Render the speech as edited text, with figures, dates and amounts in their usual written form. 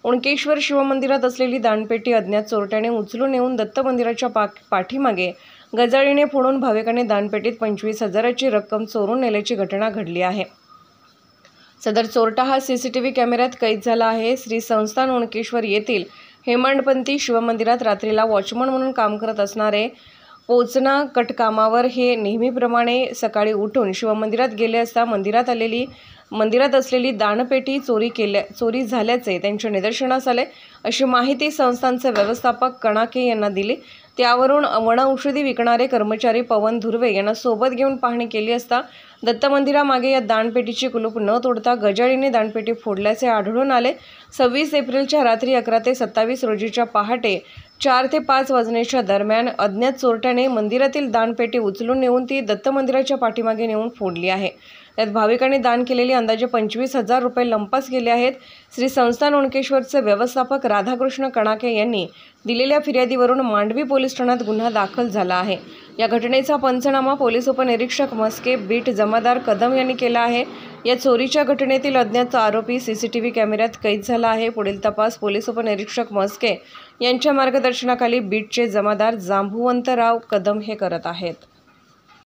ओणकेश्वर शिवमंदिरात असलेली दानपेटी अज्ञात चोरट्याने उचलून नेऊन दत्त मंदिराच्या पाठीमागे गजाळीने फोडून भाविकांनी दानपेटीत 25,000ची रक्कम चोरून नेल्याची घटना घडली आहे। सदर चोरटा हा सीसीटीव्ही कॅमेऱ्यात कैद झाला आहे। श्री संस्थान ओणकेश्वर येथील हेमाडपंथी शिवमंदिरात रात्रीला वॉचमन म्हणून काम करत असणारे पोचना कटकामावर हे नेहमीप्रमाणे सकाळी उठून शिवमंदिरात गेले असता मंदिरात असलेली दानपेटी चोरी झाल्याचे त्यांच्या निदर्शनास आले, अशी माहिती संस्थानचे व्यवस्थापक कणाके यांना दिली। त्यावरून वनौषधी विकणारे कर्मचारी पवन धुर्वे यांना सोबत घेऊन पाहणी केली असता दत्त मंदिरामागे या दानपेटीची कुलूप न तोडता गजाळीने दानपेटी फोडल्याचे आढळून आले। 26 एप्रिलच्या रात्री 11 ते 27 रोजीच्या पहाटे 4 ते 5 वाजण्याच्या दरम्यान अज्ञात चोरट्याने मंदिरातील दानपेटी उचलून नेऊन ती दत्त मंदिराच्या पाठीमागे नेऊन फोडली आहे। त्यात भाविकांनी दान केलेले अंदाजे 25,000 रुपये लंपास गेले आहेत। श्री संस्थान ओणकेश्वरचे व्यवस्थापक राधाकृष्ण कणाके यांनी दिलेल्या फिर्यादीवरून मांडवी पोलीस ठाण्यात गुन्हा दाखल झाला आहे। या घटनेचा पंचनामा पोलीस उपनिरीक्षक मस्के, बीट जमादार कदम यांनी केला आहे। या चोरीच्या घटनेतील अज्ञात आरोपी सीसीटीव्ही कॅमेऱ्यात कैद झाला आहे। पुढील तपास पोलीस उपनिरीक्षक मस्के यांच्या मार्गदर्शनाखाली बीटचे जमादार जांबुवंतराव कदम हे करत आहेत।